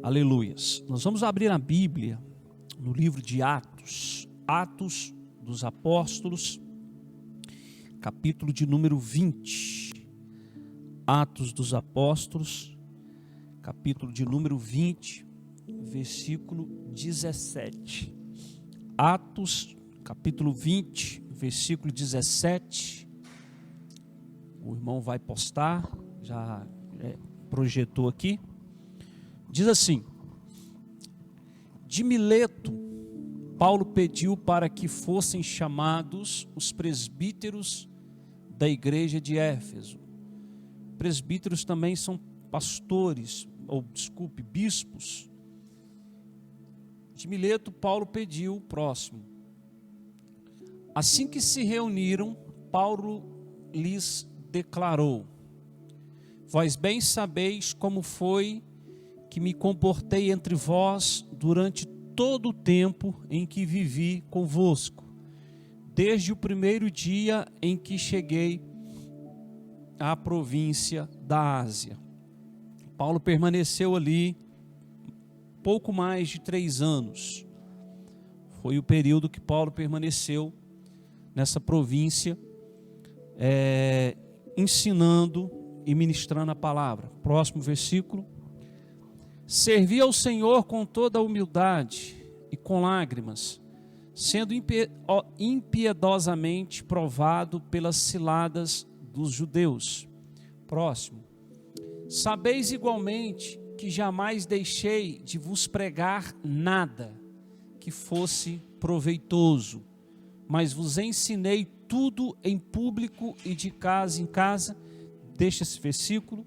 Aleluias. Nós vamos abrir a Bíblia no livro de Atos, Atos dos Apóstolos, capítulo de número 20. Atos dos Apóstolos, capítulo de número 20, versículo 17. Atos, capítulo 20, versículo 17. O irmão vai postar, já projetou aqui. Diz assim: de Mileto, Paulo pediu para que fossem chamados os presbíteros da igreja de Éfeso. Presbíteros também são pastores, bispos. De Mileto, Paulo pediu, próximo. Assim que se reuniram, Paulo lhes declarou: vós bem sabeis como foi que me comportei entre vós durante todo o tempo em que vivi convosco, desde o primeiro dia em que cheguei à província da Ásia. Paulo permaneceu ali pouco mais de 3 anos. Foi o período que Paulo permaneceu nessa província, ensinando e ministrando a palavra. Próximo versículo. Servi ao Senhor com toda a humildade e com lágrimas, sendo impiedosamente provado pelas ciladas dos judeus. Próximo. Sabeis igualmente que jamais deixei de vos pregar nada que fosse proveitoso, mas vos ensinei tudo em público e de casa em casa. Deixa esse versículo.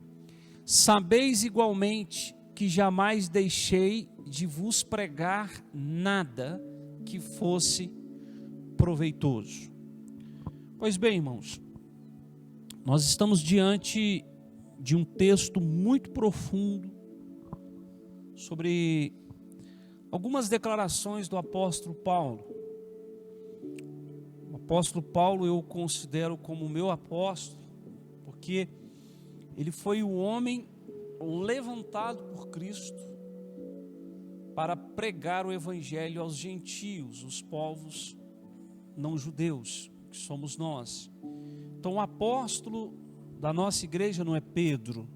Sabeis igualmente que jamais deixei de vos pregar nada que fosse proveitoso. Pois bem, irmãos, nós estamos diante de um texto muito profundo sobre algumas declarações do apóstolo Paulo. O apóstolo Paulo eu considero como meu apóstolo, porque ele foi o homem levantado por Cristo para pregar o evangelho aos gentios, os povos não judeus, que somos nós. Então o apóstolo da nossa igreja não é Pedro.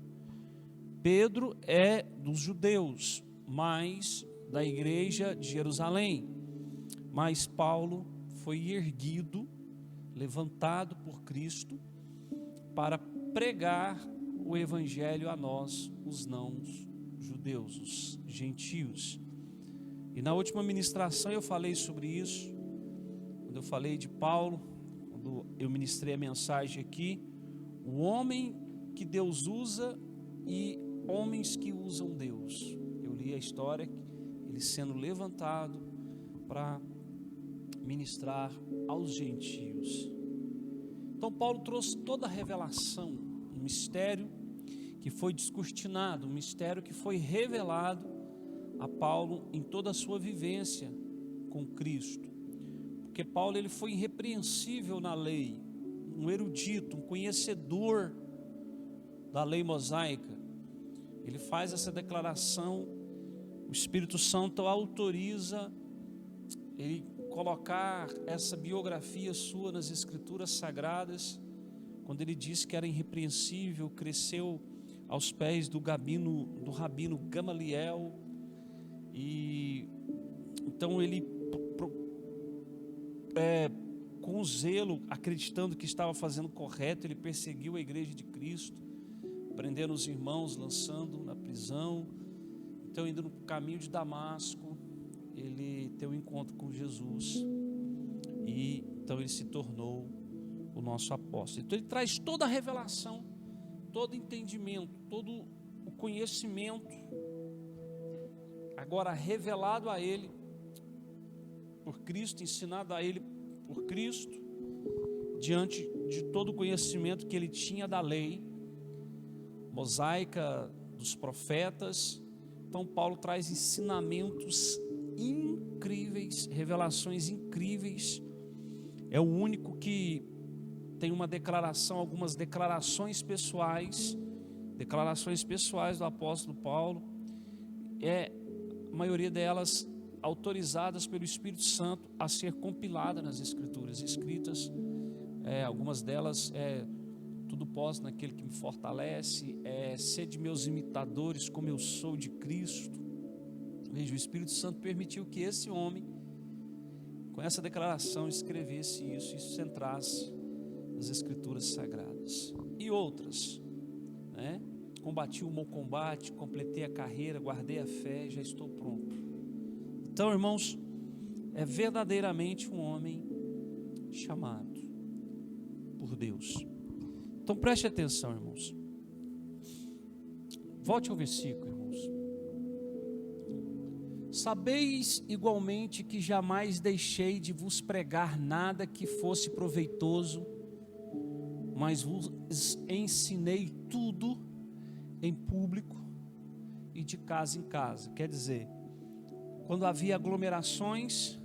Pedro é dos judeus, mas da igreja de Jerusalém. Mas Paulo foi erguido, levantado por Cristo para pregar o evangelho a nós, os não-judeus, os gentios. E na última ministração eu falei sobre isso, quando eu falei de Paulo, quando eu ministrei a mensagem aqui, o homem que Deus usa e homens que usam Deus. Eu li a história, ele sendo levantado para ministrar aos gentios. Então Paulo trouxe toda a revelação, um mistério que foi descortinado, um mistério que foi revelado a Paulo em toda a sua vivência com Cristo. Porque Paulo ele foi irrepreensível na lei, um erudito, um conhecedor da lei mosaica. Ele faz essa declaração, o Espírito Santo autoriza ele colocar essa biografia sua nas Escrituras Sagradas, quando ele disse que era irrepreensível, cresceu aos pés do rabino Gamaliel, e então ele, com zelo, acreditando que estava fazendo correto, ele perseguiu a igreja de Cristo, prendendo os irmãos, lançando na prisão. Então, indo no caminho de Damasco, ele teve um encontro com Jesus, e então ele se tornou o nosso apóstolo. Então ele traz toda a revelação, todo o entendimento, todo o conhecimento, agora revelado a ele por Cristo, ensinado a ele por Cristo, diante de todo o conhecimento que ele tinha da lei mosaica, dos profetas. Então Paulo traz ensinamentos incríveis, revelações incríveis. É o único que tem uma declaração, algumas declarações pessoais do apóstolo Paulo, a maioria delas autorizadas pelo Espírito Santo a ser compilada nas Escrituras, escritas, algumas delas tudo posso naquele que me fortalece, sede meus imitadores como eu sou de Cristo. Veja, o Espírito Santo permitiu que esse homem, com essa declaração, escrevesse isso e isso entrasse nas Escrituras Sagradas. E outras, né? Combati o bom combate, completei a carreira, guardei a fé, já estou pronto. Então, irmãos, é verdadeiramente um homem chamado por Deus. Então preste atenção, irmãos. Volte ao versículo, irmãos. Sabeis igualmente que jamais deixei de vos pregar nada que fosse proveitoso, mas vos ensinei tudo em público e de casa em casa. Quer dizer, quando havia aglomerações,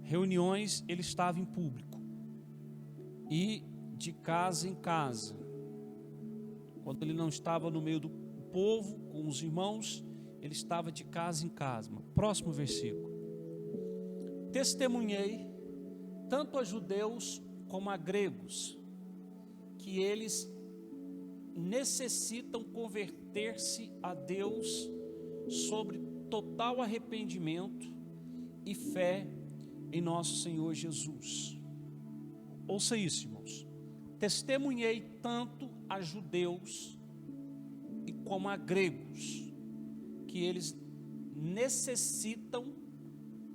reuniões, ele estava em público. E de casa em casa. Quando ele não estava no meio do povo, com os irmãos, ele estava de casa em casa. Próximo versículo. Testemunhei tanto a judeus como a gregos que eles necessitam converter-se a Deus sobre total arrependimento e fé em nosso Senhor Jesus. Ouça isso, irmãos. Testemunhei tanto a judeus e como a gregos que eles necessitam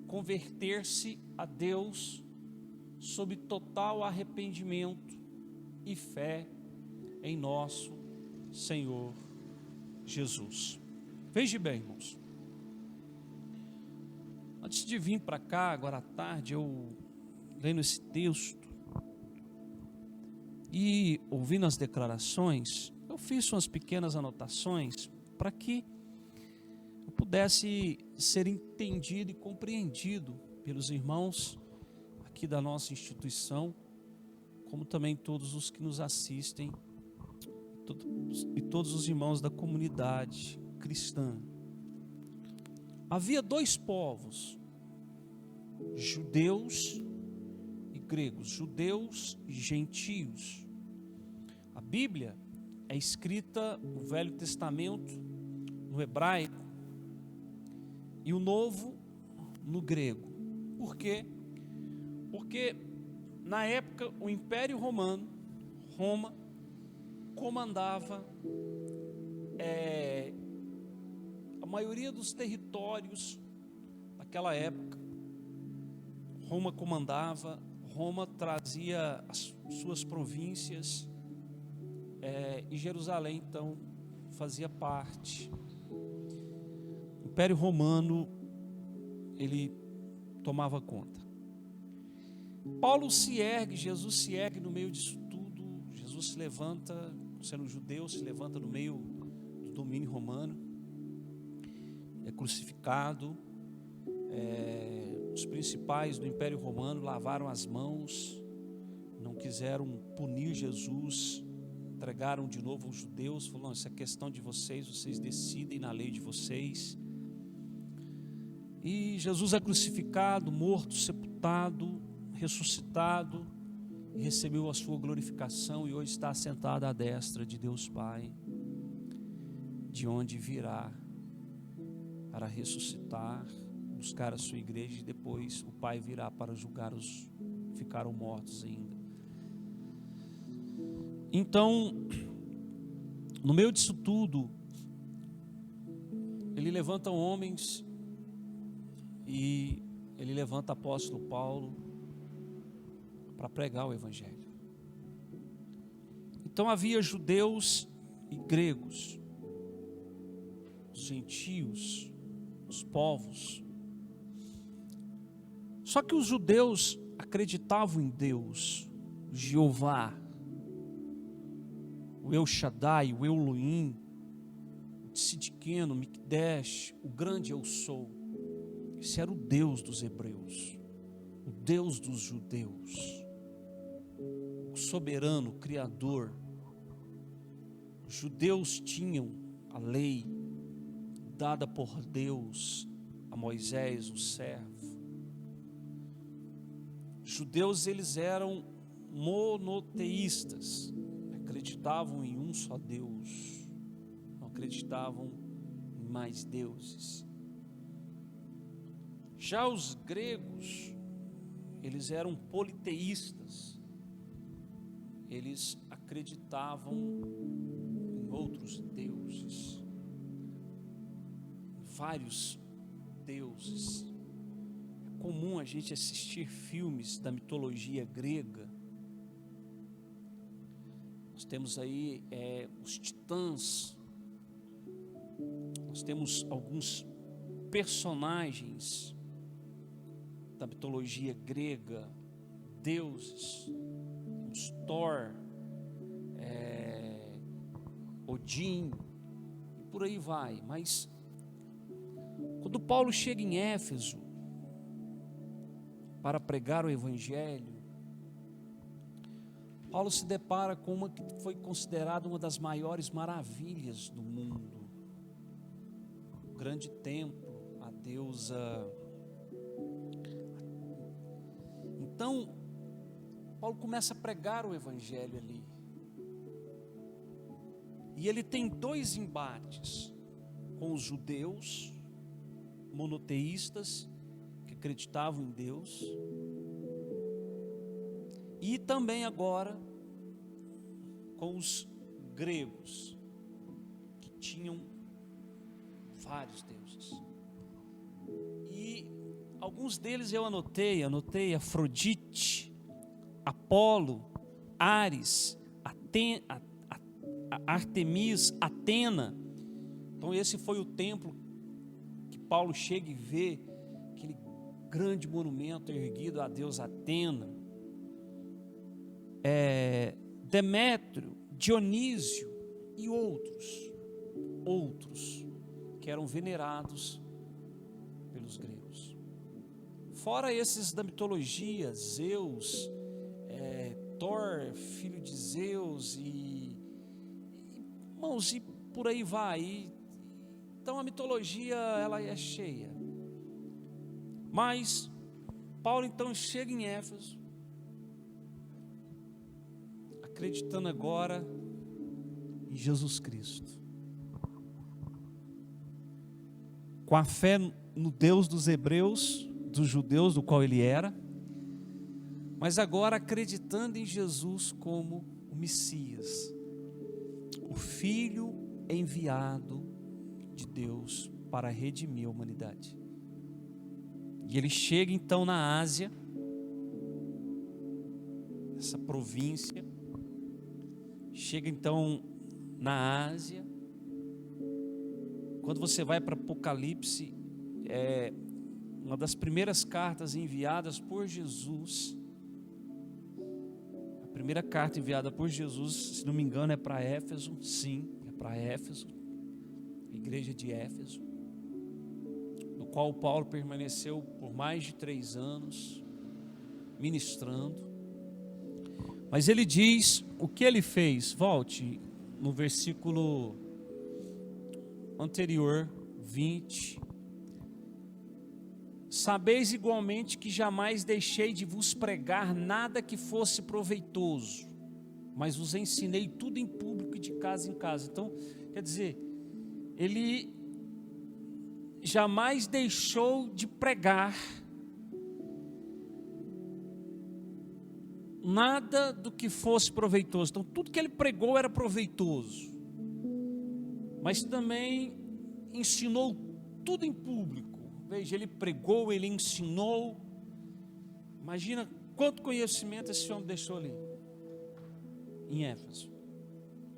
converter-se a Deus sob total arrependimento e fé em nosso Senhor Jesus. Veja bem, irmãos. Antes de vir para cá, agora à tarde, eu lendo esse texto e ouvindo as declarações, eu fiz umas pequenas anotações para que eu pudesse ser entendido e compreendido pelos irmãos aqui da nossa instituição, como também todos os que nos assistem e todos os irmãos da comunidade cristã. Havia dois povos, judeus e gregos, judeus e gentios. A Bíblia é escrita, o Velho Testamento, no hebraico, e o Novo no grego. Por quê? Porque na época o Império Romano, Roma, comandava a maioria dos territórios daquela época. Roma comandava, Roma trazia as suas províncias, e Jerusalém então fazia parte. O Império Romano, ele tomava conta. Paulo se ergue, Jesus se ergue no meio disso tudo. Jesus se levanta, sendo judeu, se levanta no meio do domínio romano, é crucificado. Os principais do Império Romano lavaram as mãos, não quiseram punir Jesus, entregaram de novo aos judeus, falaram: isso é questão de vocês, vocês decidem na lei de vocês. E Jesus é crucificado, morto, sepultado, ressuscitado, e recebeu a sua glorificação, e hoje está assentado à destra de Deus Pai, de onde virá para ressuscitar, buscar a sua igreja, e depois o Pai virá para julgar os que ficaram mortos ainda. Então, no meio disso tudo, ele levanta homens, e ele levanta o apóstolo Paulo para pregar o evangelho. Então havia judeus e gregos, os gentios, os povos. Só que os judeus acreditavam em Deus, Jeová, o El Shaddai, o Elohim, o Tsidkenu, o Mikdesh, o grande Eu Sou. Esse era o Deus dos hebreus, o Deus dos judeus, o soberano, o criador. Os judeus tinham a lei, dada por Deus a Moisés, o servo. Os judeus, eles eram monoteístas, acreditavam em um só Deus, não acreditavam em mais deuses. Já os gregos, eles eram politeístas, eles acreditavam em outros deuses, vários deuses. É comum a gente assistir filmes da mitologia grega. Nós temos aí os titãs, nós temos alguns personagens da mitologia grega, deuses, temos Thor, Odin, e por aí vai. Mas quando Paulo chega em Éfeso para pregar o Evangelho, Paulo se depara com uma que foi considerada uma das maiores maravilhas do mundo, o grande templo, a deusa. Então, Paulo começa a pregar o Evangelho ali, e ele tem dois embates com os judeus monoteístas que acreditavam em Deus, e também agora com os gregos que tinham vários deuses. E alguns deles eu anotei Afrodite, Apolo, Ares, Artemis, Atena. Então esse foi o templo que Paulo chega e vê, aquele grande monumento erguido à deusa Atena. Demétrio, Dionísio e outros que eram venerados pelos gregos. Fora esses da mitologia, Zeus, Thor, filho de Zeus, irmãos, e por aí vai. Então a mitologia, ela é cheia. Mas Paulo então chega em Éfeso, acreditando agora em Jesus Cristo, com a fé no Deus dos hebreus, dos judeus, do qual ele era, mas agora acreditando em Jesus como o Messias, o Filho enviado de Deus para redimir a humanidade. E ele chega então na Ásia, essa província, chega então na Ásia. Quando você vai para Apocalipse, uma das primeiras cartas enviadas por Jesus, a primeira carta enviada por Jesus, se não me engano, é para Éfeso. Sim, é para Éfeso, a igreja de Éfeso, no qual Paulo permaneceu por mais de 3 anos ministrando. Mas ele diz o que ele fez. Volte no versículo anterior, 20. Sabeis igualmente que jamais deixei de vos pregar nada que fosse proveitoso, mas vos ensinei tudo em público e de casa em casa. Então, quer dizer, ele jamais deixou de pregar nada do que fosse proveitoso. Então tudo que ele pregou era proveitoso, mas também ensinou tudo em público. Veja, ele pregou, ele ensinou. Imagina quanto conhecimento esse homem deixou ali em Éfeso.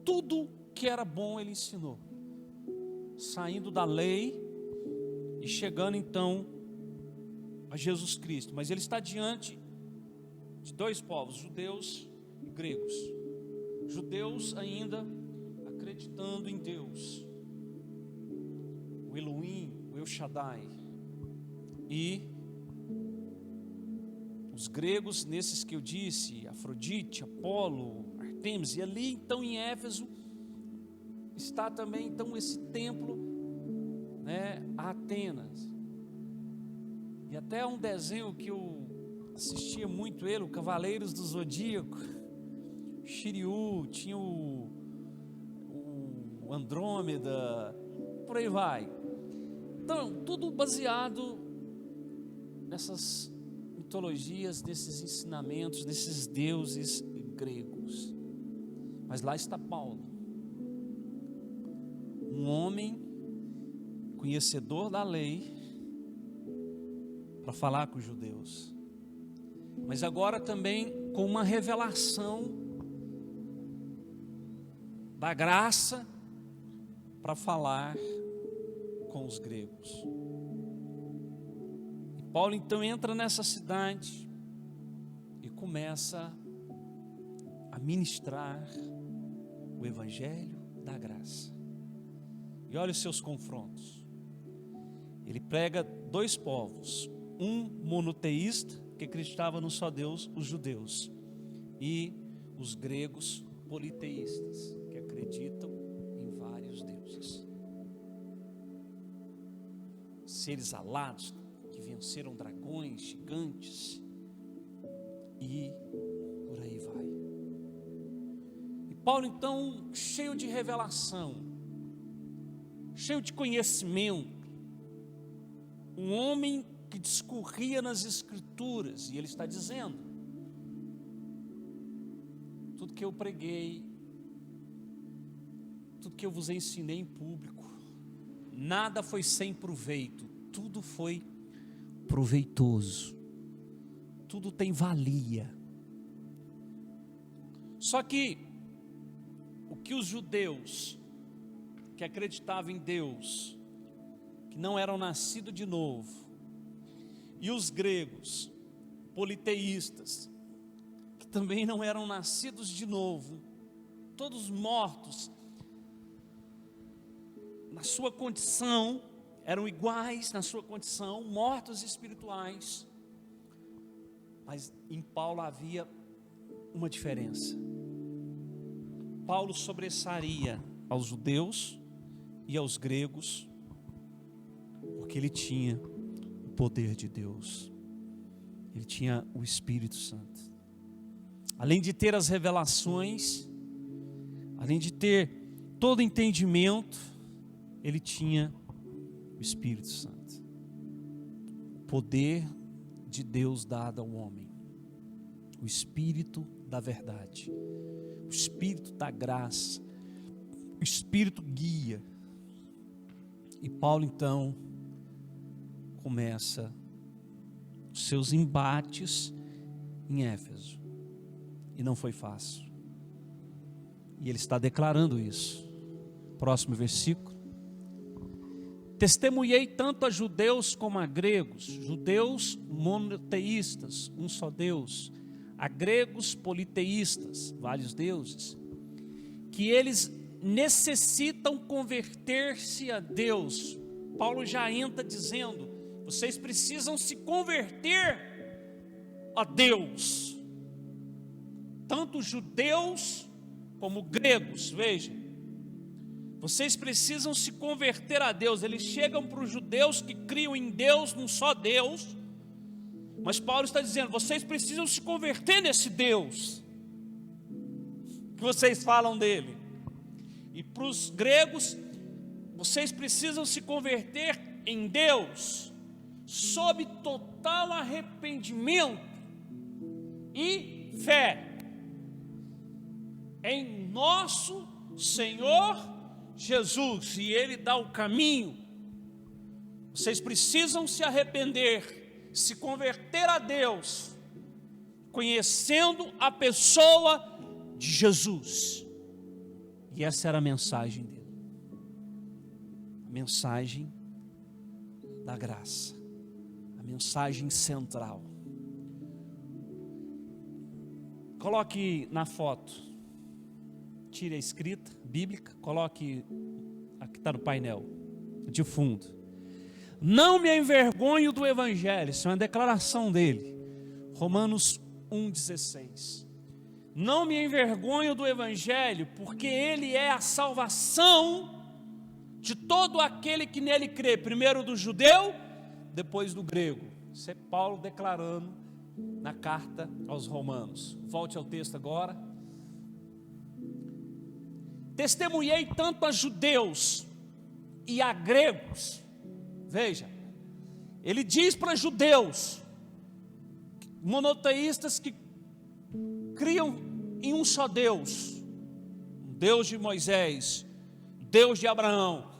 Tudo que era bom ele ensinou, saindo da lei e chegando então a Jesus Cristo. Mas ele está diante de 2 povos, judeus e gregos. Judeus ainda acreditando em Deus, o Elohim, o El Shaddai, e os gregos, nesses que eu disse, Afrodite, Apolo, Artemis. E ali então em Éfeso está também então esse templo, a Atenas. E até um desenho que eu assistia muito ele, o Cavaleiros do Zodíaco, Shiryu, tinha o Andrômeda, por aí vai. Então, tudo baseado nessas mitologias, nesses ensinamentos, desses deuses gregos. Mas lá está Paulo, um homem conhecedor da lei, para falar com os judeus, mas agora também com uma revelação da graça para falar com os gregos. E Paulo então entra nessa cidade e começa a ministrar o evangelho da graça. E olha os seus confrontos. Ele prega dois povos, um monoteísta, que acreditava no só Deus, os judeus, e os gregos politeístas, que acreditam em vários deuses. Seres alados, que venceram dragões gigantes, e por aí vai. E Paulo então, cheio de revelação, cheio de conhecimento, um homem que discorria nas Escrituras, e ele está dizendo: tudo que eu preguei, tudo que eu vos ensinei em público, nada foi sem proveito, tudo foi proveitoso, tudo tem valia. Só que o que os judeus que acreditavam em Deus, que não eram nascidos de novo, e os gregos politeístas, que também não eram nascidos de novo, todos mortos na sua condição, eram iguais na sua condição, mortos espirituais. Mas em Paulo havia uma diferença. Paulo sobressaía aos judeus e aos gregos, porque ele tinha o poder de Deus, ele tinha o Espírito Santo. Além de ter as revelações, além de ter todo o entendimento, ele tinha o Espírito Santo, o poder de Deus dado ao homem, o Espírito da verdade, o Espírito da graça, o Espírito guia. E Paulo então começa os seus embates em Éfeso, e não foi fácil, e ele está declarando isso. Próximo versículo: testemunhei tanto a judeus como a gregos, judeus monoteístas, um só Deus, a gregos politeístas, vários deuses, que eles necessitam converter-se a Deus. Paulo já entra dizendo: vocês precisam se converter a Deus, tanto judeus como gregos. Veja, vocês precisam se converter a Deus. Eles chegam para os judeus que criam em Deus, num só Deus, mas Paulo está dizendo: vocês precisam se converter nesse Deus que vocês falam dele. E para os gregos, vocês precisam se converter em Deus, sob total arrependimento e fé em nosso Senhor Jesus, e Ele dá o caminho. Vocês precisam se arrepender, se converter a Deus, conhecendo a pessoa de Jesus. E essa era a mensagem dele, a mensagem da graça, a mensagem central. Coloque na foto, tire a escrita bíblica, coloque aqui, está no painel de fundo: não me envergonho do evangelho. Isso é uma declaração dele, Romanos 1,16. Não me envergonho do evangelho, porque ele é a salvação de todo aquele que nele crê, primeiro do judeu, depois do grego. Isso é Paulo declarando na carta aos Romanos. Volte ao texto agora. Testemunhei tanto a judeus e a gregos. Veja, ele diz para judeus monoteístas que criam em um só Deus, um Deus de Moisés, Deus de Abraão.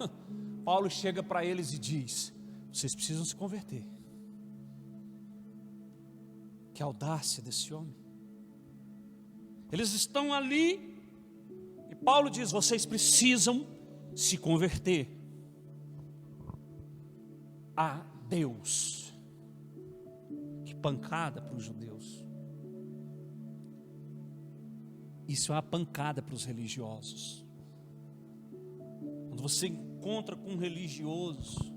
Paulo chega para eles e diz: vocês precisam se converter. Que audácia desse homem. Eles estão ali e Paulo diz: vocês precisam se converter a Deus. Que pancada para os judeus. Isso é uma pancada para os religiosos. Quando você encontra com um religioso,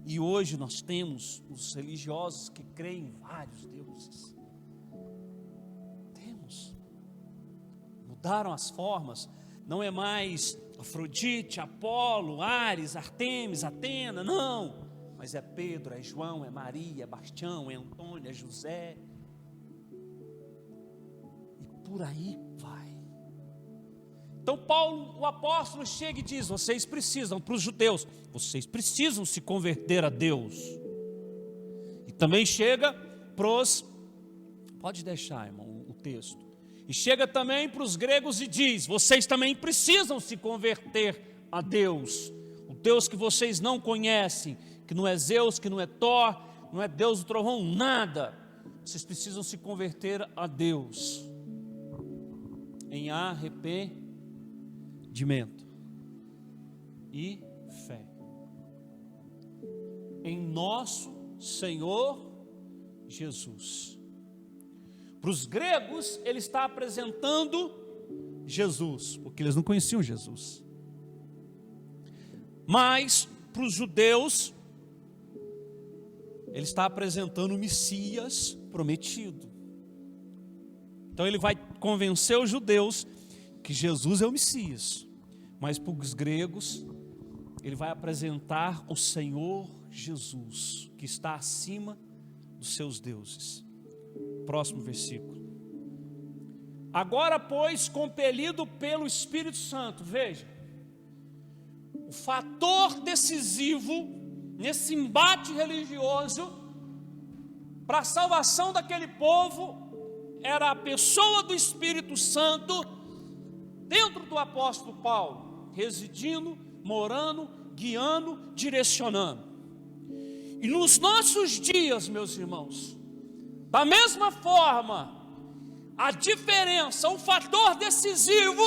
e hoje nós temos os religiosos que creem em vários deuses. Temos. Mudaram as formas. Não é mais Afrodite, Apolo, Ares, Artemis, Atena, não. Mas é Pedro, é João, é Maria, é Bastião, é Antônio, é José. E por aí vai. Então Paulo, o apóstolo, chega e diz: vocês precisam, para os judeus, vocês precisam se converter a Deus. E também chega para os, pode deixar, irmão, o texto. E chega também para os gregos e diz: vocês também precisam se converter a Deus. O Deus que vocês não conhecem, que não é Zeus, que não é Thor, não é Deus do trovão, nada. Vocês precisam se converter a Deus em arrependimento e fé em nosso Senhor Jesus. Para os gregos, ele está apresentando Jesus, porque eles não conheciam Jesus. Mas para os judeus, ele está apresentando o Messias prometido. Então ele vai convencer os judeus que Jesus é o Messias. Mas para os gregos, ele vai apresentar o Senhor Jesus, que está acima dos seus deuses. Próximo versículo. Agora, pois, compelido pelo Espírito Santo, veja, o fator decisivo nesse embate religioso para a salvação daquele povo era a pessoa do Espírito Santo dentro do apóstolo Paulo, residindo, morando, guiando, direcionando. E nos nossos dias, meus irmãos, da mesma forma, a diferença, o fator decisivo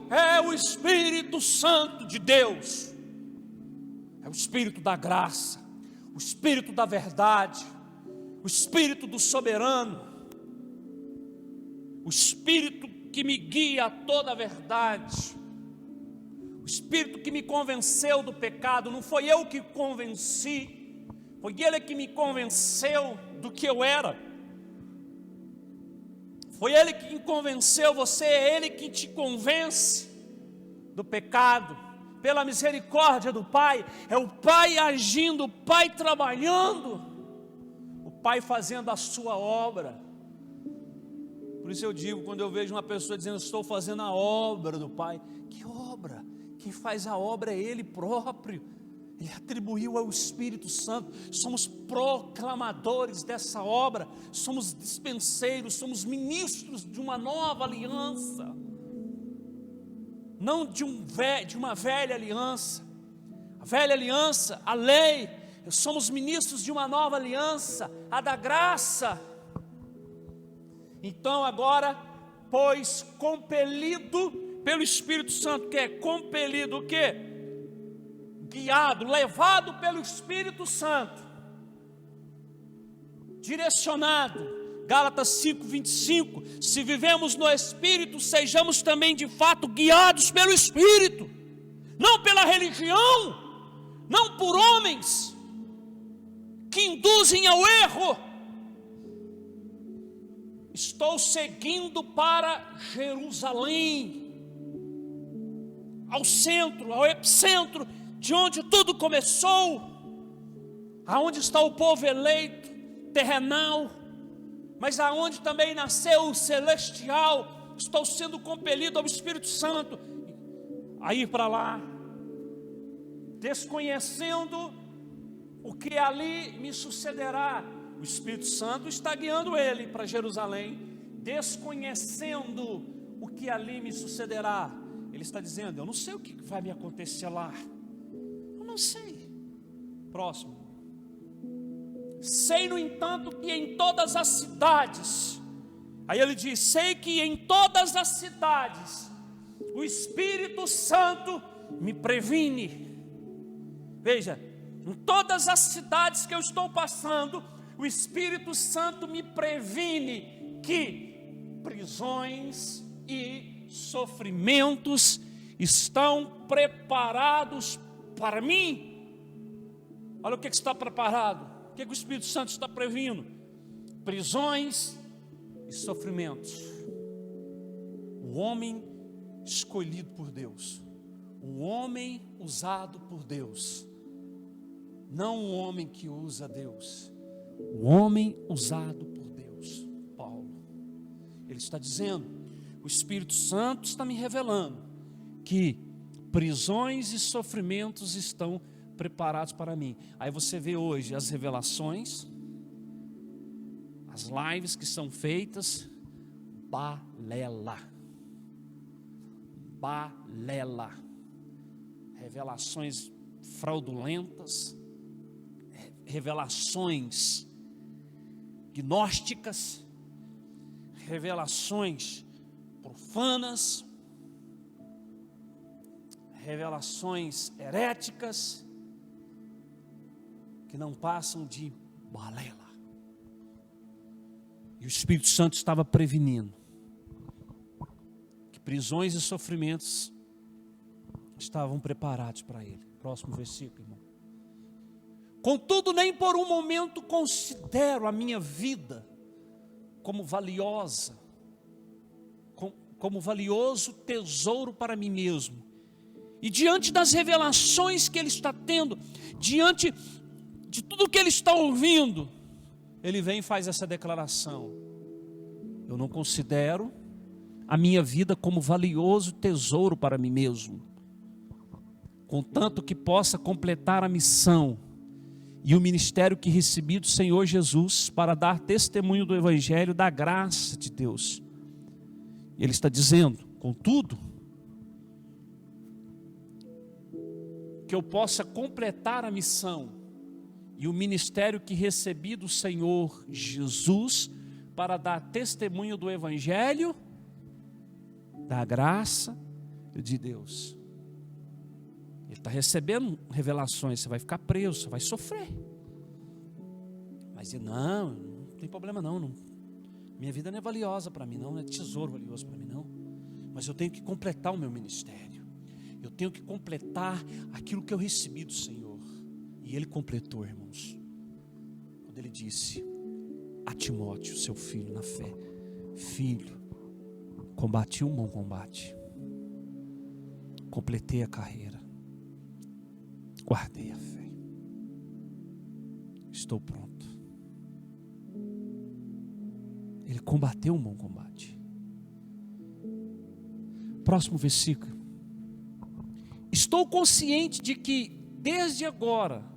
é o Espírito Santo de Deus. É o Espírito da graça, o Espírito da verdade, o Espírito do soberano, o Espírito que me guia a toda a verdade, o Espírito que me convenceu do pecado. Não foi eu que convenci, foi Ele que me convenceu do que eu era. Foi Ele que me convenceu, você é Ele que te convence do pecado. Pela misericórdia do Pai, é o Pai agindo, o Pai trabalhando, o Pai fazendo a sua obra. Por isso eu digo, quando eu vejo uma pessoa dizendo: estou fazendo a obra do Pai. Que obra? Quem faz a obra é Ele próprio. Ele atribuiu ao Espírito Santo. Somos proclamadores dessa obra, somos dispenseiros, somos ministros de uma nova aliança, não de uma velha aliança. A velha aliança, a lei. Somos ministros de uma nova aliança, a da graça. Então agora, pois, compelido pelo Espírito Santo, que é compelido o quê? Guiado, levado pelo Espírito Santo, direcionado. Gálatas 5:25, se vivemos no Espírito, sejamos também de fato guiados pelo Espírito, não pela religião, não por homens que induzem ao erro. Estou seguindo para Jerusalém, ao centro, ao epicentro, de onde tudo começou, aonde está o povo eleito, terrenal, mas aonde também nasceu o celestial. Estou sendo compelido ao Espírito Santo a ir para lá, desconhecendo o que ali me sucederá. O Espírito Santo está guiando ele para Jerusalém, desconhecendo o que ali me sucederá. Ele está dizendo: eu não sei o que vai me acontecer lá, eu não sei. Próximo. Sei, no entanto, que em todas as cidades, aí ele diz: sei que em todas as cidades o Espírito Santo me previne. Veja, em todas as cidades que eu estou passando, o Espírito Santo me previne que prisões e sofrimentos estão preparados para mim. Olha o que está preparado. O que o Espírito Santo está previndo? Prisões e sofrimentos. O homem escolhido por Deus, o homem usado por Deus, não o homem que usa Deus, o homem usado por Deus. Paulo, ele está dizendo: o Espírito Santo está me revelando que prisões e sofrimentos estão preparados para mim. Aí você vê hoje as revelações, as lives que são feitas, balela, revelações fraudulentas, revelações gnósticas, revelações profanas, revelações heréticas, que não passam de balela. E o Espírito Santo estava prevenindo que prisões e sofrimentos estavam preparados para ele. Próximo versículo, irmão. Contudo, nem por um momento considero a minha vida como valiosa, como valioso tesouro para mim mesmo. E diante das revelações que ele está tendo, diante de tudo que ele está ouvindo, ele vem e faz essa declaração: eu não considero a minha vida como valioso tesouro para mim mesmo, contanto que possa completar a missão e o ministério que recebi do Senhor Jesus para dar testemunho do Evangelho da graça de Deus. Ele está dizendo: contudo, que eu possa completar a missão e o ministério que recebi do Senhor Jesus para dar testemunho do Evangelho da graça de Deus. Ele está recebendo revelações. Você vai ficar preso, você vai sofrer, mas não tem problema não. Minha vida não é valiosa para mim não é tesouro valioso para mim não, mas eu tenho que completar o meu ministério, eu tenho que completar aquilo que eu recebi do Senhor. E ele completou, irmãos, quando ele disse a Timóteo, seu filho na fé: filho, combati um bom combate, completei a carreira, guardei a fé, estou pronto. Ele combateu um bom combate. Próximo versículo. Estou consciente de que desde agora,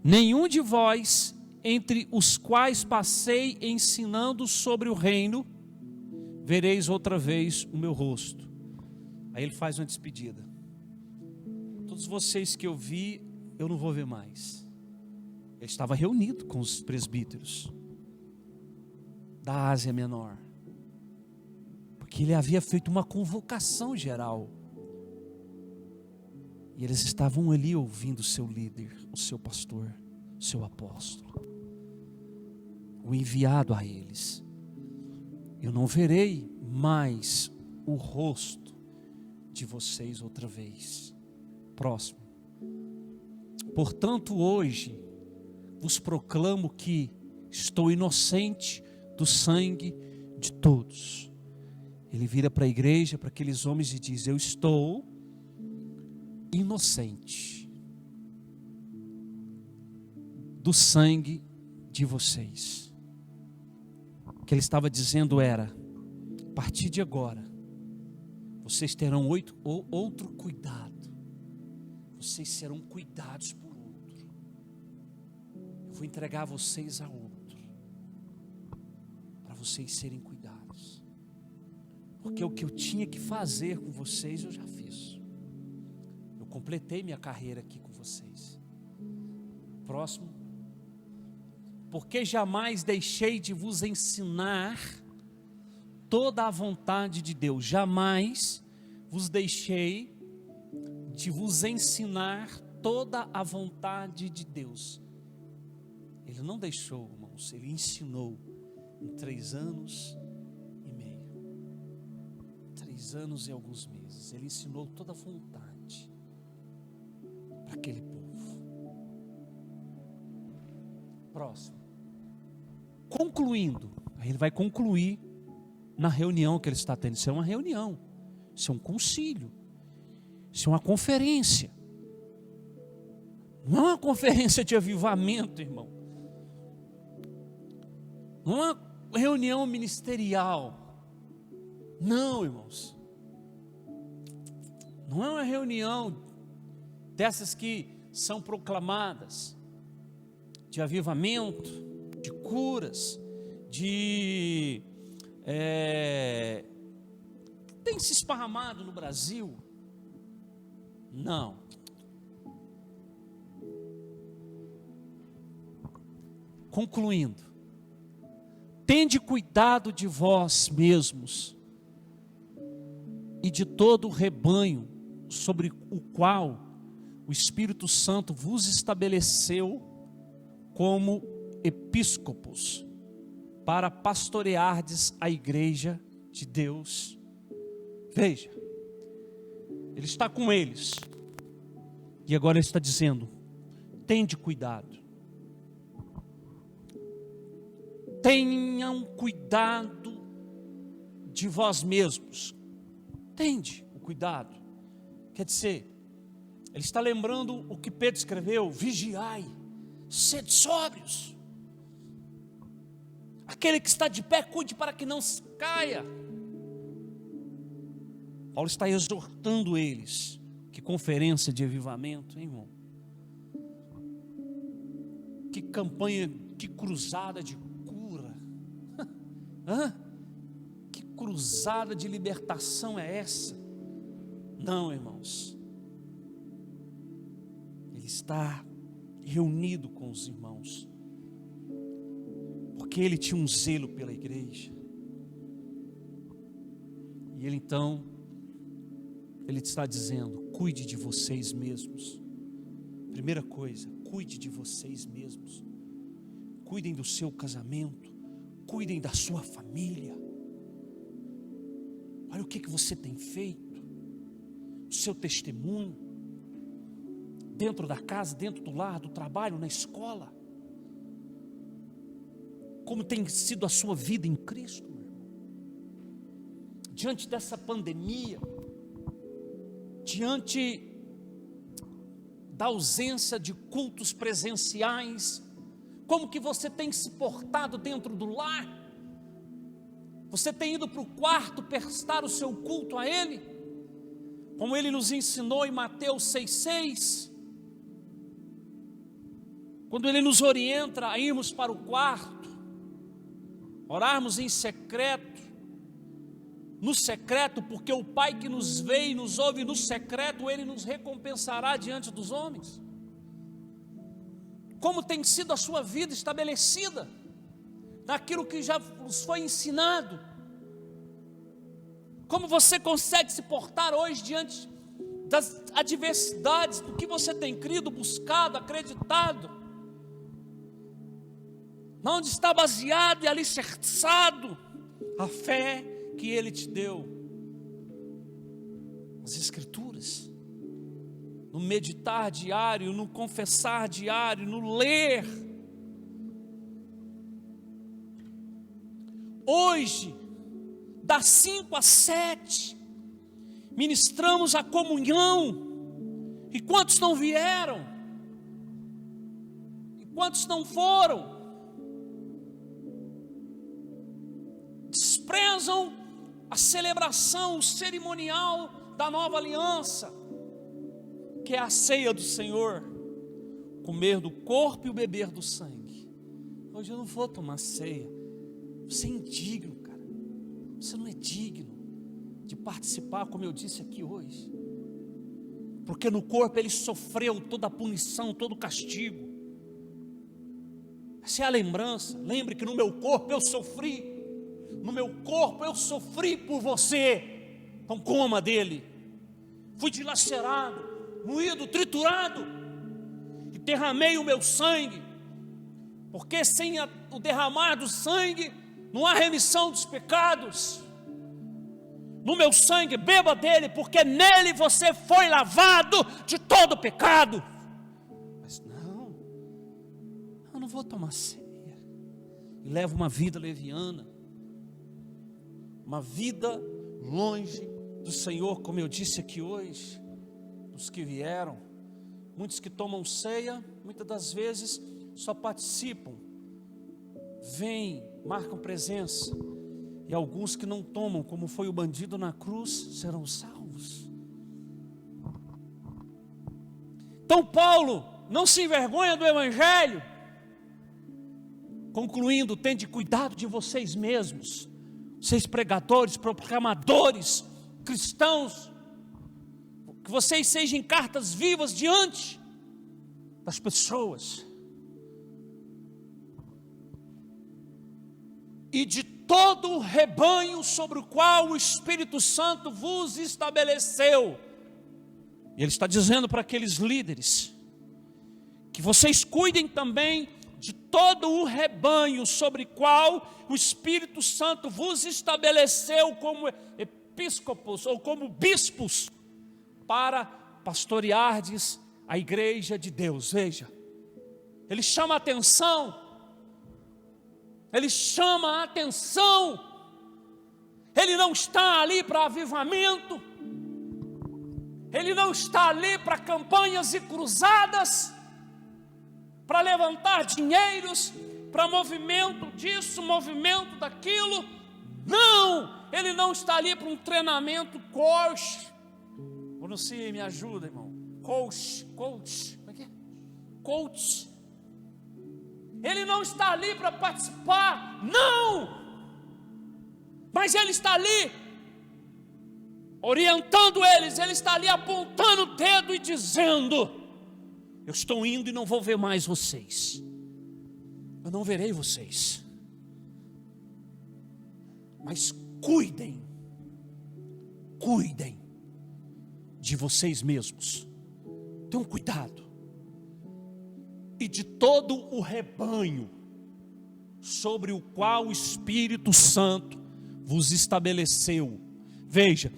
nenhum de vós, entre os quais passei ensinando sobre o reino, vereis outra vez o meu rosto. Aí ele faz uma despedida: todos vocês que eu vi, eu não vou ver mais. Ele estava reunido com os presbíteros da Ásia Menor, porque ele havia feito uma convocação geral, e eles estavam ali ouvindo o seu líder, o seu pastor, o seu apóstolo, o enviado a eles. Eu não verei mais o rosto de vocês outra vez. Próximo. Portanto, hoje vos proclamo que estou inocente do sangue de todos, Ele vira para a igreja, para aqueles homens e diz: eu estou inocente do sangue de vocês. O que ele estava dizendo era: a partir de agora, vocês terão outro cuidado, vocês serão cuidados por outro. Eu vou entregar vocês a outro, para vocês serem cuidados. Porque o que eu tinha que fazer com vocês, eu já fiz. Eu completei minha carreira aqui com vocês. Próximo. Porque jamais deixei de vos ensinar toda a vontade de Deus. Jamais vos deixei de vos ensinar toda a vontade de Deus. Ele não deixou, irmãos, ele ensinou em 3 anos e meio. 3 anos e alguns meses. Ele ensinou toda a vontade para aquele povo. Próximo. Concluindo, aí ele vai concluir na reunião que ele está tendo. Isso é uma reunião, isso é um concílio, isso é uma conferência. Não é uma conferência de avivamento, irmão. Não é uma reunião ministerial. Não, irmãos. Não é uma reunião dessas que são proclamadas de avivamento, de curas, tem se esparramado no Brasil. Não. Concluindo, tende cuidado de vós mesmos e de todo o rebanho sobre o qual o Espírito Santo vos estabeleceu como episcopos, para pastoreardes a igreja de Deus. Veja, ele está com eles, e agora ele está dizendo: tende cuidado. Tenham cuidado de vós mesmos. Tende o cuidado. Quer dizer, ele está lembrando o que Pedro escreveu: vigiai, sede sóbrios. Aquele que está de pé, cuide para que não caia. Paulo está exortando eles. Que conferência de avivamento, hein, irmão? Que campanha, que cruzada de cura. Que cruzada de libertação é essa? Não, irmãos. Ele está reunido com os irmãos, porque ele tinha um zelo pela igreja. E ele então, ele está dizendo: cuide de vocês mesmos. Primeira coisa, cuide de vocês mesmos. Cuidem do seu casamento, cuidem da sua família. Olha o que você tem feito, o seu testemunho, dentro da casa, dentro do lar, do trabalho, na escola. Como tem sido a sua vida em Cristo, meu irmão? Diante dessa pandemia, diante da ausência de cultos presenciais, como que você tem se portado dentro do lar? Você tem ido para o quarto prestar o seu culto a Ele? Como Ele nos ensinou em Mateus 6,6, quando Ele nos orienta a irmos para o quarto, orarmos em secreto, no secreto, porque o Pai que nos vê e nos ouve no secreto, Ele nos recompensará diante dos homens. Como tem sido a sua vida estabelecida naquilo que já nos foi ensinado? Como você consegue se portar hoje diante das adversidades, do que você tem crido, buscado, acreditado? Onde está baseado e alicerçado a fé que Ele te deu? As Escrituras, no meditar diário, no confessar diário, no ler. Hoje, das 5 às 7, ministramos a comunhão. E quantos não vieram? E quantos não foram? Desprezam a celebração, o cerimonial da nova aliança, que é a ceia do Senhor, comer do corpo e o beber do sangue. Hoje eu não vou tomar ceia. Você é indigno, cara. Você não é digno de participar, como eu disse aqui hoje, porque no corpo ele sofreu toda a punição, todo o castigo. Essa é a lembrança. Lembre que no meu corpo eu sofri. No meu corpo eu sofri por você. Então coma dele. Fui dilacerado, moído, triturado, e derramei o meu sangue, porque sem o derramar do sangue não há remissão dos pecados. No meu sangue, beba dele, porque nele você foi lavado de todo pecado. Mas não, eu não vou tomar ceia. E levo uma vida leviana, uma vida longe do Senhor, como eu disse aqui hoje. Os que vieram, muitos que tomam ceia, muitas das vezes só participam, vêm, marcam presença, e alguns que não tomam, como foi o bandido na cruz, serão salvos. Então Paulo não se envergonha do evangelho, concluindo: tende cuidado de vocês mesmos, vocês pregadores, proclamadores, cristãos, que vocês sejam cartas vivas diante das pessoas, e de todo o rebanho sobre o qual o Espírito Santo vos estabeleceu. E ele está dizendo para aqueles líderes, que vocês cuidem também de todo o rebanho sobre o qual o Espírito Santo vos estabeleceu como episcopos ou como bispos, para pastoreardes a igreja de Deus. Veja, ele chama a atenção, ele não está ali para avivamento, ele não está ali para campanhas e cruzadas, para levantar dinheiros, para movimento disso, movimento daquilo. Não, ele não está ali para um treinamento coach. Pronuncie, me ajuda, irmão. Coach, como é que é? Coach. Ele não está ali para participar, não. Mas ele está ali orientando eles, ele está ali apontando o dedo e dizendo: eu estou indo e não vou ver mais vocês. Eu não verei vocês. Mas cuidem de vocês mesmos. Tenham cuidado. E de todo o rebanho sobre o qual o Espírito Santo vos estabeleceu. Veja,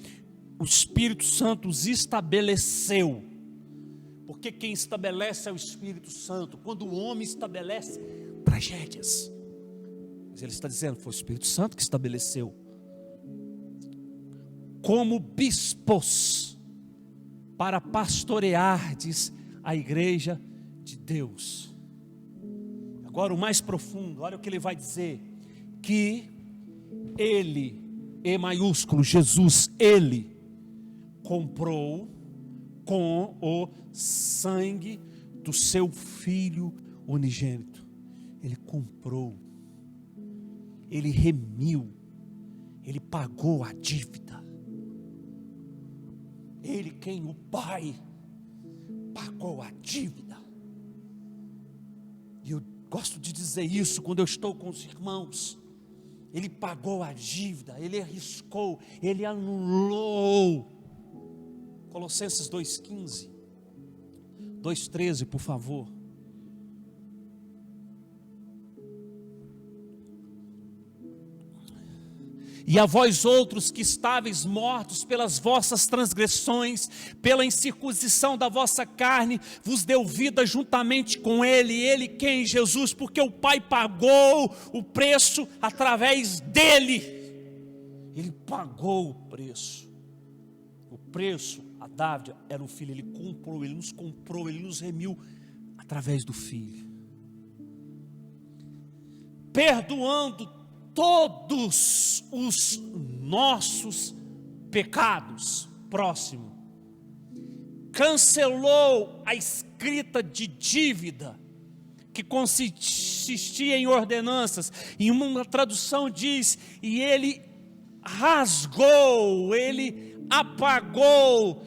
o Espírito Santo os estabeleceu. Porque quem estabelece é o Espírito Santo. Quando o homem estabelece, tragédias. Mas ele está dizendo, foi o Espírito Santo que estabeleceu. Como bispos, para pastoreardes a igreja de Deus. Agora o mais profundo, olha o que ele vai dizer. Que ele, E maiúsculo, Jesus, ele comprou com o sangue do seu Filho unigênito. Ele comprou, ele remiu, ele pagou a dívida. Ele, quem? O Pai, pagou a dívida. E eu gosto de dizer isso quando eu estou com os irmãos. Ele pagou a dívida, ele arriscou, ele anulou. Colossenses 2,15, 2,13, por favor. E a vós outros que estáveis mortos pelas vossas transgressões, pela incircuncisão da vossa carne, vos deu vida juntamente com ele. Ele quem? Jesus, porque o Pai pagou o preço através dele. Ele pagou o preço. O preço, a dávida, era o Filho. Ele comprou, Ele nos remiu através do Filho, perdoando todos os nossos pecados. Próximo. Cancelou a escrita de dívida que consistia em ordenanças. Em uma tradução diz: e Ele rasgou, Ele apagou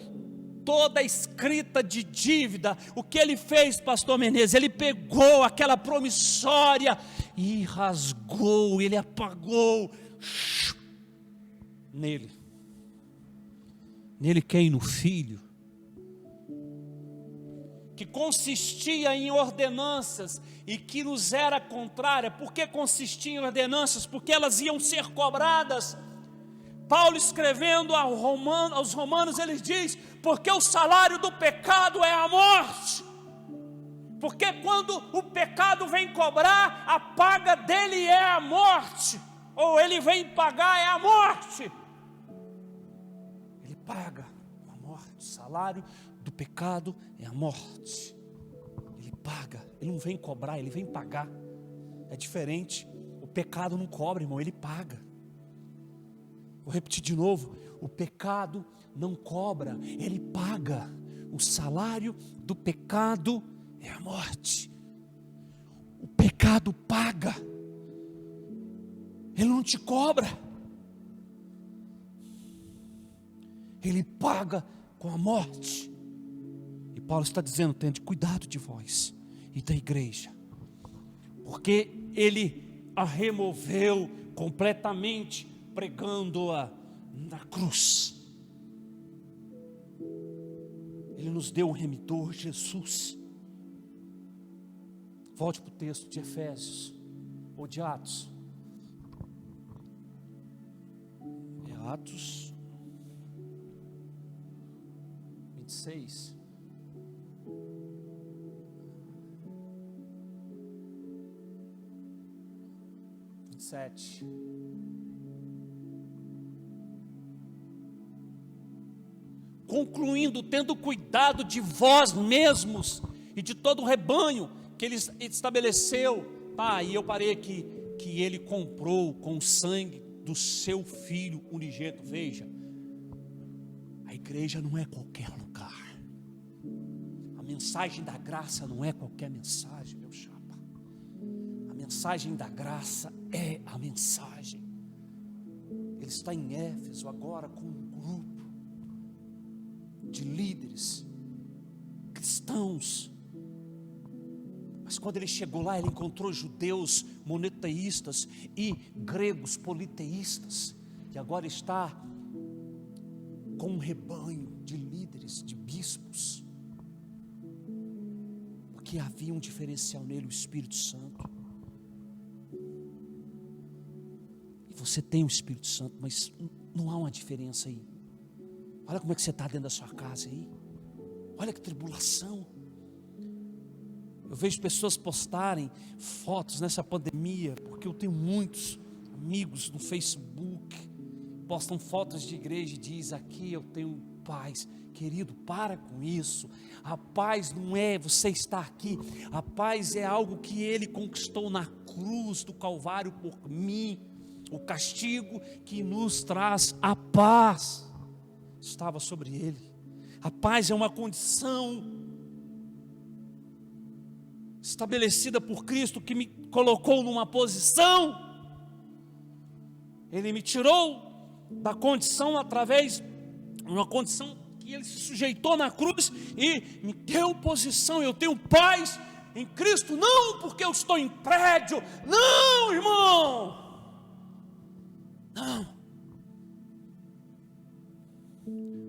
toda a escrita de dívida. O que Ele fez, pastor Menezes? Ele pegou aquela promissória e rasgou, Ele apagou. Nele quem? No Filho, que consistia em ordenanças e que nos era contrária. Por que consistia em ordenanças? Porque elas iam ser cobradas. Paulo, escrevendo aos Romanos, ele diz: porque o salário do pecado é a morte. Porque quando o pecado vem cobrar, a paga dele é a morte, ou ele vem pagar é a morte. Ele paga a morte. O salário do pecado é a morte. Ele paga, ele não vem cobrar, ele vem pagar. É diferente. O pecado não cobra, irmão, ele paga. Vou repetir de novo: o pecado não cobra, ele paga. O salário do pecado é a morte. O pecado paga, ele não te cobra, ele paga com a morte. E Paulo está dizendo: tende cuidado de vós e da igreja, porque ele a removeu completamente, pregando-a na cruz. Ele nos deu um remidor, Jesus. Volte para o texto de Efésios ou de Atos. É Atos 26. Concluindo, tendo cuidado de vós mesmos e de todo o rebanho que Ele estabeleceu. E eu parei aqui, que Ele comprou com o sangue do seu Filho unigênito. Veja, a igreja não é qualquer lugar. A mensagem da graça não é qualquer mensagem, meu chapa. A mensagem da graça é a mensagem. Ele está em Éfeso agora com um grupo de líderes cristãos. Mas quando ele chegou lá, ele encontrou judeus monoteístas e gregos politeístas. E agora está com um rebanho de líderes, de bispos, porque havia um diferencial nele, o Espírito Santo. E você tem o Espírito Santo, mas não há uma diferença aí. Olha como é que você está dentro da sua casa aí. Olha que tribulação. Eu vejo pessoas postarem fotos nessa pandemia, porque eu tenho muitos amigos no Facebook, postam fotos de igreja e diz: aqui eu tenho paz. Querido, para com isso. A paz não é você estar aqui. A paz é algo que Ele conquistou na cruz do Calvário por mim. O castigo que nos traz a paz estava sobre Ele. A paz é uma condição estabelecida por Cristo, que me colocou numa posição. Ele me tirou da condição através de uma condição que Ele se sujeitou na cruz e me deu posição. Eu tenho paz em Cristo, não porque eu estou em prédio, não, irmão, não.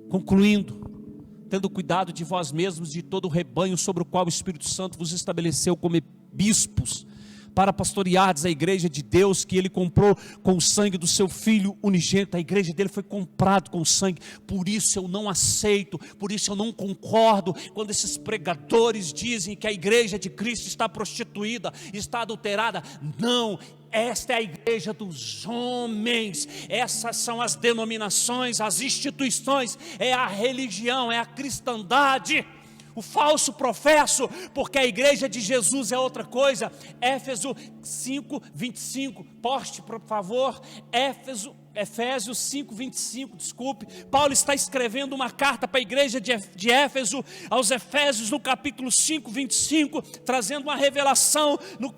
Concluindo, tendo cuidado de vós mesmos e de todo o rebanho sobre o qual o Espírito Santo vos estabeleceu como bispos, para pastoreardes a igreja de Deus, que Ele comprou com o sangue do seu Filho unigênito. A igreja dele foi comprada com sangue. Por isso eu não aceito, por isso eu não concordo quando esses pregadores dizem que a igreja de Cristo está prostituída, está adulterada. Não, esta é a igreja dos homens. Essas são as denominações, as instituições, é a religião, é a cristandade. O falso professo, porque a igreja de Jesus é outra coisa. Éfeso 5:25, poste por favor, Efésios 5:25, desculpe. Paulo está escrevendo uma carta para a igreja de Éfeso, aos Efésios, no capítulo 5:25, trazendo uma revelação. No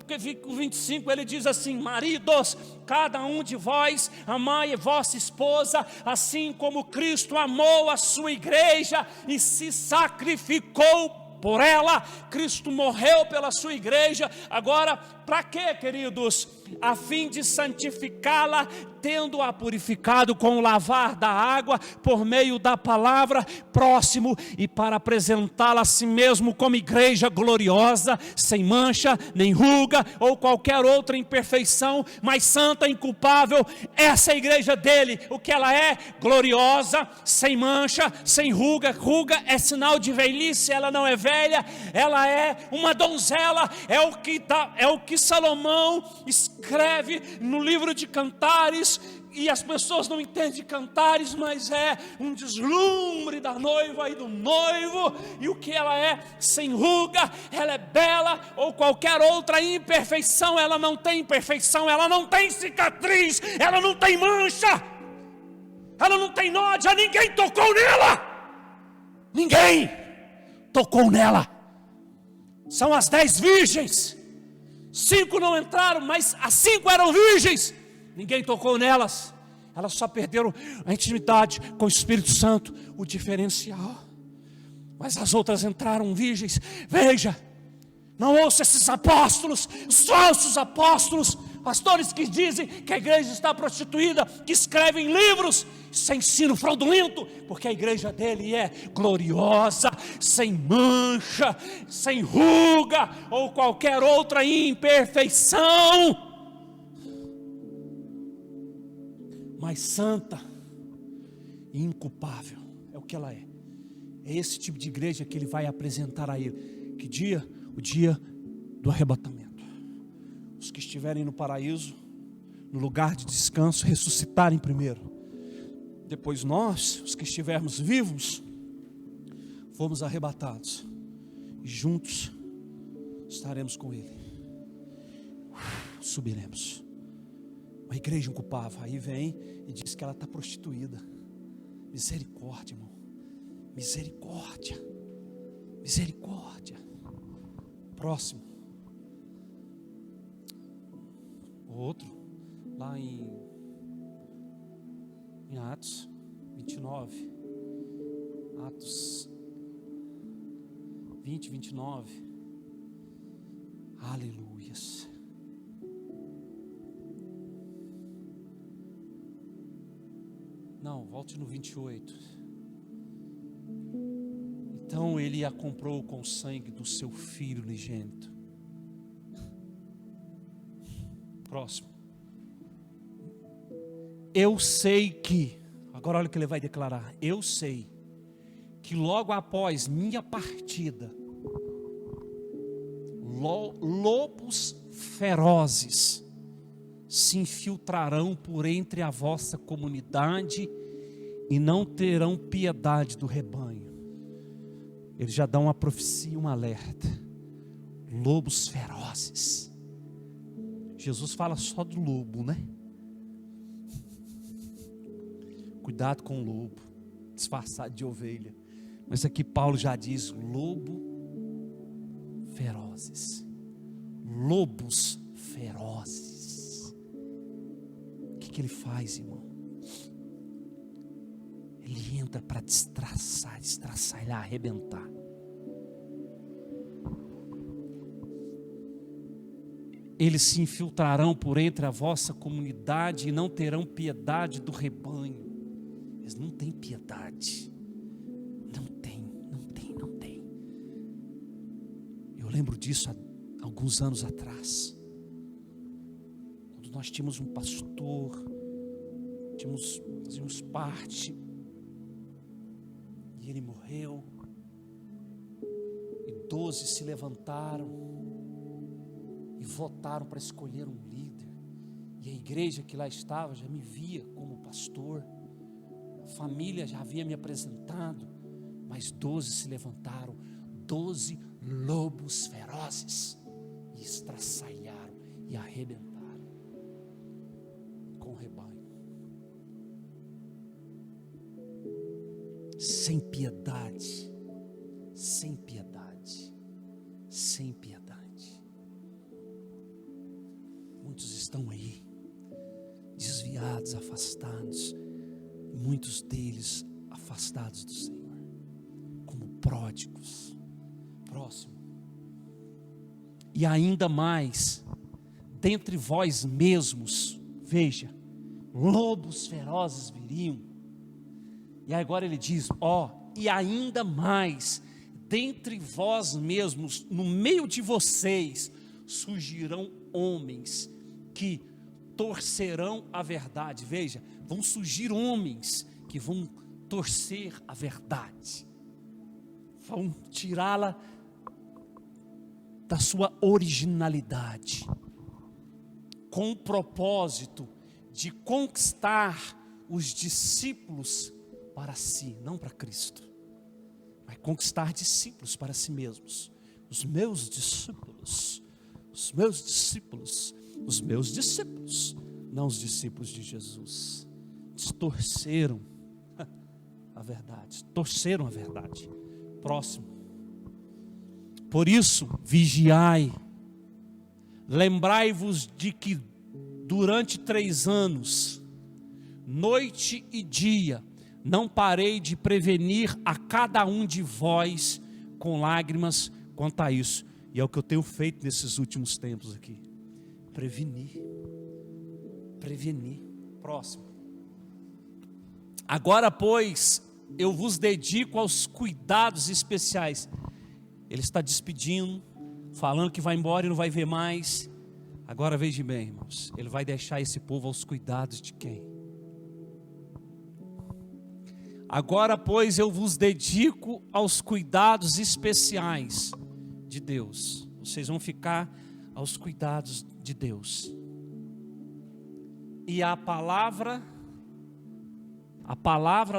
25 ele diz assim: maridos, cada um de vós amai a vossa esposa, assim como Cristo amou a sua igreja e se sacrificou por ela. Cristo morreu pela sua igreja. Agora, para quê, queridos? A fim de santificá-la, tendo-a purificado com o lavar da água, por meio da palavra, próximo, e para apresentá-la a si mesmo como igreja gloriosa, sem mancha, nem ruga, ou qualquer outra imperfeição, mas santa, inculpável. Essa é a igreja dele. O que ela é? Gloriosa, sem mancha, sem ruga. Ruga é sinal de velhice, ela não é velha, ela é uma donzela. É o que Salomão escreve no livro de Cantares, e as pessoas não entendem Cantares, mas é um deslumbre da noiva e do noivo. E o que ela é? Sem ruga, ela é bela, ou qualquer outra imperfeição. Ela não tem imperfeição, ela não tem cicatriz, ela não tem mancha, ela não tem nódia. Ninguém tocou nela, ninguém tocou nela. São as 10 virgens, 5 não entraram, mas as 5 eram virgens. Ninguém tocou nelas. Elas só perderam a intimidade com o Espírito Santo, o diferencial. Mas as outras entraram virgens. Veja, não ouça esses apóstolos, os falsos apóstolos, pastores que dizem que a igreja está prostituída, que escrevem livros sem ensino fraudulento, porque a igreja dele é gloriosa, sem mancha, sem ruga, ou qualquer outra imperfeição, mas santa e inculpável. É o que ela é. É esse tipo de igreja que ele vai apresentar a ele. Que dia? O dia do arrebatamento. Os que estiverem no paraíso, no lugar de descanso, ressuscitarem primeiro. Depois nós, os que estivermos vivos, fomos arrebatados, e juntos estaremos com ele. Subiremos. Uma igreja inculpável. Aí vem e diz que ela está prostituída. Misericórdia, irmão. Misericórdia. Misericórdia. Próximo. Outro, lá em Atos 29. Atos 20, 29. Aleluias. Não, volte no 28. Então ele a comprou com o sangue do seu Filho unigênito. Próximo. Eu sei que, agora olha o que ele vai declarar. Eu sei que logo após minha partida, lobos ferozes se infiltrarão por entre a vossa comunidade e não terão piedade do rebanho. Ele já dá uma profecia, um alerta. Lobos ferozes. Jesus fala só do lobo, né? Cuidado com o lobo, disfarçado de ovelha. Mas aqui Paulo já diz lobo ferozes. Lobos ferozes. O que ele faz, irmão? Ele entra para destraçar, ele arrebentar. Eles se infiltrarão por entre a vossa comunidade e não terão piedade do rebanho. Eles não têm piedade. Não tem. Eu lembro disso há alguns anos atrás. nós tínhamos um pastor, fazíamos parte, e ele morreu, e 12 se levantaram, e votaram para escolher um líder, e a igreja que lá estava já me via como pastor, a família já havia me apresentado, mas 12 se levantaram, 12 lobos ferozes, e estraçalharam e arrebentaram com o rebanho, sem piedade, sem piedade, sem piedade. Muitos estão aí, desviados, afastados, e muitos deles afastados do Senhor, como pródigos. Próximo. E ainda mais, dentre vós mesmos, veja, lobos ferozes viriam. E agora ele diz, e ainda mais, dentre vós mesmos, no meio de vocês, surgirão homens que torcerão a verdade. Veja, vão surgir homens que vão torcer a verdade, vão tirá-la da sua originalidade, com o propósito de conquistar os discípulos para si, não para Cristo, mas conquistar discípulos para si mesmos. Os meus discípulos, não os discípulos de Jesus, distorceram a verdade, torceram a verdade. Próximo. Por isso, vigiai, lembrai-vos de que durante 3 anos, noite e dia, não parei de prevenir a cada um de vós com lágrimas quanto a isso. E é o que eu tenho feito nesses últimos tempos aqui. Prevenir. Próximo. Agora, pois, eu vos dedico aos cuidados especiais. Ele está despedindo, falando que vai embora e não vai ver mais. Agora veja bem, irmãos, ele vai deixar esse povo aos cuidados de quem? Agora, pois, eu vos dedico aos cuidados especiais de Deus. Vocês vão ficar aos cuidados de Deus. E a palavra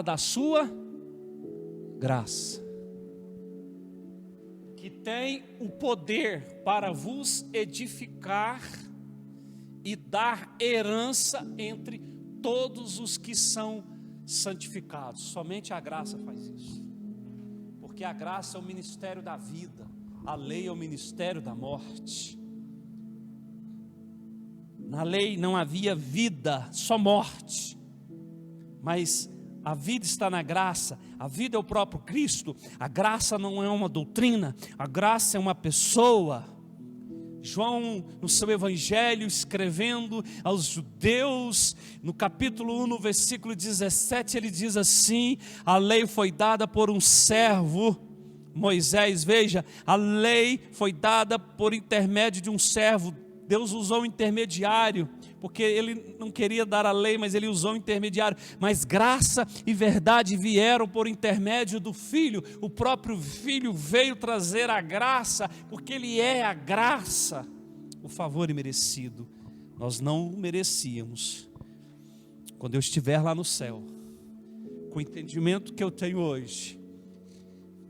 da sua graça, que tem o poder para vos edificar e dar herança entre todos os que são santificados. Somente a graça faz isso, porque a graça é o ministério da vida, a lei é o ministério da morte. Na lei não havia vida, só morte, mas a vida está na graça. A vida é o próprio Cristo. A graça não é uma doutrina, a graça é uma pessoa. João, no seu evangelho, escrevendo aos judeus, no capítulo 1, no versículo 17, ele diz assim: a lei foi dada por um servo, Moisés. Veja, a lei foi dada por intermédio de um servo. Deus usou um intermediário, porque ele não queria dar a lei, mas ele usou um intermediário. Mas graça e verdade vieram por intermédio do Filho. O próprio Filho veio trazer a graça, porque Ele é a graça, o favor imerecido. Nós não o merecíamos. Quando eu estiver lá no céu, com o entendimento que eu tenho hoje,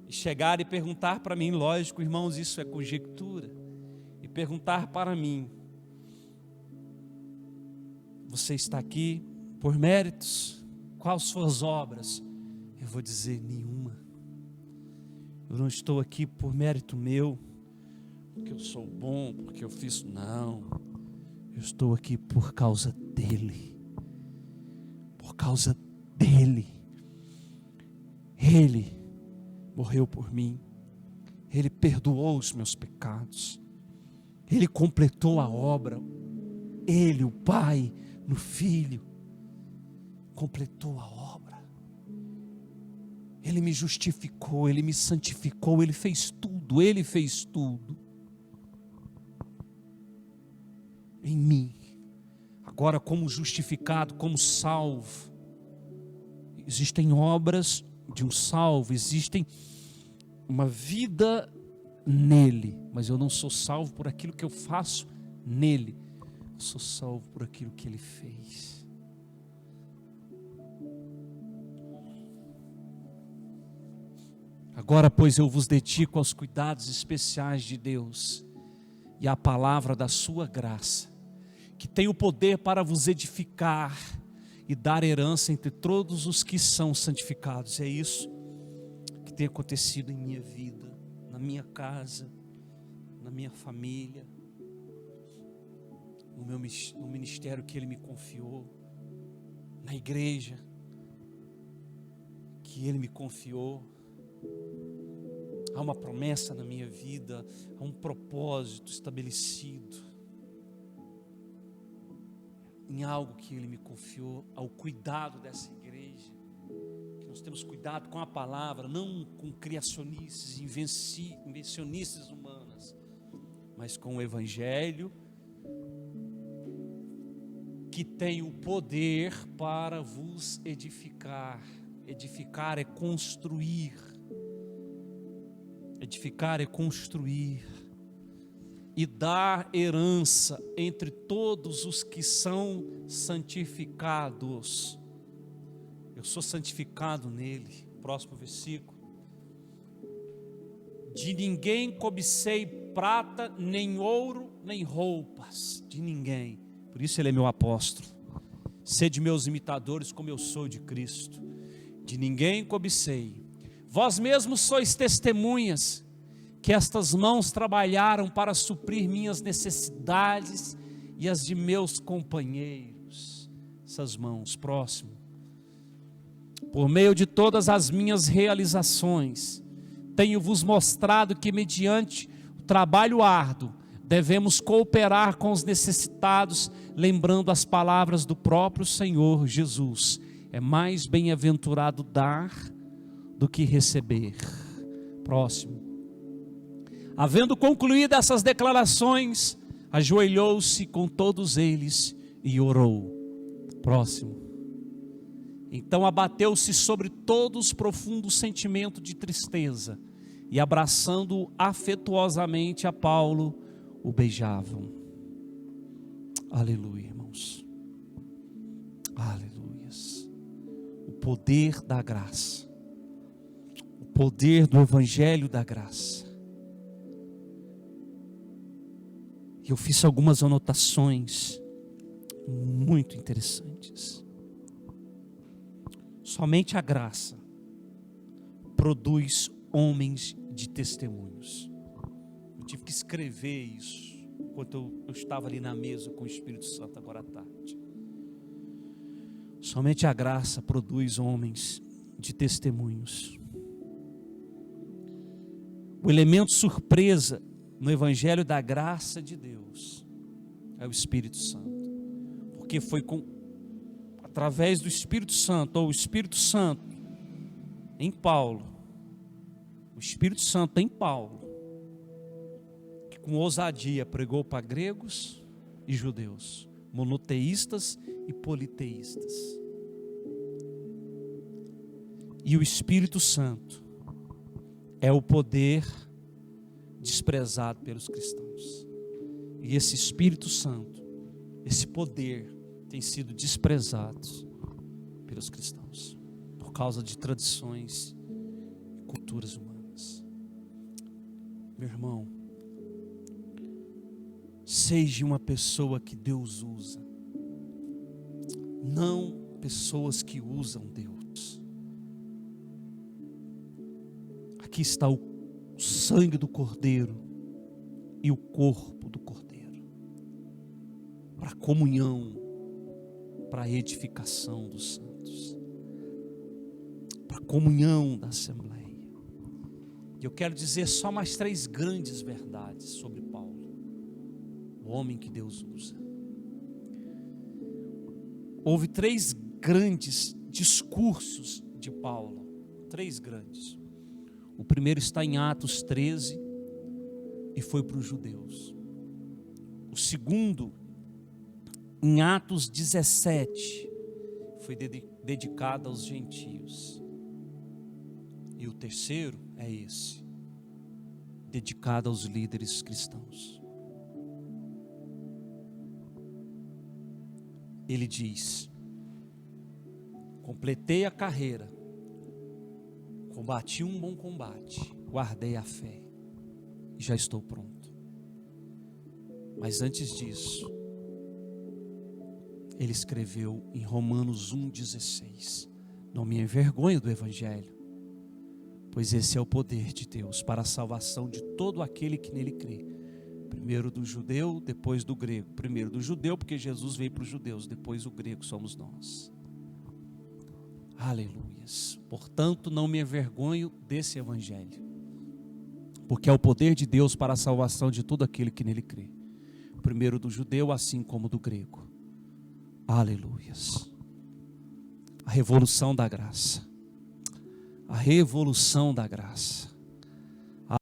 e chegar e perguntar para mim, lógico, irmãos, isso é conjectura, e perguntar para mim: você está aqui por méritos? Quais suas obras? Eu vou dizer: nenhuma. Eu não estou aqui por mérito meu, porque eu sou bom, porque eu fiz. Não, eu estou aqui por causa dele. Por causa dele. Ele morreu por mim. Ele perdoou os meus pecados. Ele completou a obra. Ele, o Pai, no Filho, completou a obra. Ele me justificou, Ele me santificou, Ele fez tudo, Ele fez tudo em mim. Agora, como justificado, como salvo, existem obras de um salvo, existem uma vida nele, mas eu não sou salvo por aquilo que eu faço nele, eu sou salvo por aquilo que ele fez. Agora, pois, eu vos dedico aos cuidados especiais de Deus e à palavra da sua graça, que tem o poder para vos edificar e dar herança entre todos os que são santificados. É isso que tem acontecido em minha vida, na minha casa, na minha família, no ministério que Ele me confiou, na igreja que Ele me confiou. Há uma promessa na minha vida, há um propósito estabelecido em algo que Ele me confiou, ao cuidado dessa igreja, que nós temos cuidado com a palavra, não com criacionistas, invencionistas humanas, mas com o Evangelho, que tem o poder para vos edificar. Edificar é construir. Edificar é construir e dar herança entre todos os que são santificados. Eu sou santificado nele. Próximo versículo. De ninguém cobicei prata, nem ouro, nem roupas. De ninguém. Por isso ele é meu apóstolo. Sede meus imitadores como eu sou de Cristo. De ninguém cobicei. Vós mesmos sois testemunhas que estas mãos trabalharam para suprir minhas necessidades e as de meus companheiros. Essas mãos, próximo. Por meio de todas as minhas realizações, tenho-vos mostrado que mediante o trabalho árduo, devemos cooperar com os necessitados, lembrando as palavras do próprio Senhor Jesus. É mais bem-aventurado dar do que receber. Próximo. Havendo concluído essas declarações, ajoelhou-se com todos eles e orou. Próximo. Então abateu-se sobre todos profundo sentimento de tristeza e abraçando afetuosamente a Paulo, o beijavam. Aleluia, irmãos. Aleluias. O poder da graça. O poder do Evangelho da graça. Eu fiz algumas anotações muito interessantes. Somente a graça produz homens de testemunhos. Eu tive que escrever isso enquanto eu estava ali na mesa com o Espírito Santo agora à tarde. Somente a graça produz homens de testemunhos. O elemento surpresa no Evangelho da graça de Deus é o Espírito Santo, porque foi através do Espírito Santo, ou o Espírito Santo em Paulo, o Espírito Santo em Paulo, que com ousadia pregou para gregos e judeus, monoteístas e politeístas. E o Espírito Santo é o poder desprezado pelos cristãos. E esse Espírito Santo, esse poder tem sido desprezado pelos cristãos por causa de tradições e culturas humanas. Meu irmão, seja uma pessoa que Deus usa, não pessoas que usam Deus. Aqui está o sangue do Cordeiro e o corpo do Cordeiro, para comunhão, para edificação dos santos, para comunhão da Assembleia. E eu quero dizer só mais 3 grandes verdades sobre Paulo, o homem que Deus usa. Houve 3 grandes discursos de Paulo, 3 grandes. O primeiro está em Atos 13 e foi para os judeus. O segundo Em Atos 17, foi dedicada aos gentios. E o terceiro é esse, dedicado aos líderes cristãos. Ele diz: completei a carreira, combati um bom combate, guardei a fé e já estou pronto. Mas antes disso, ele escreveu em Romanos 1,16: não me envergonho do Evangelho, pois esse é o poder de Deus para a salvação de todo aquele que nele crê. Primeiro do judeu, depois do grego. Primeiro do judeu, porque Jesus veio para os judeus, depois o grego somos nós. Aleluias. Portanto, não me envergonho desse Evangelho, porque é o poder de Deus para a salvação de todo aquele que nele crê. Primeiro do judeu, assim como do grego. Aleluias. A revolução da graça. A revolução da graça.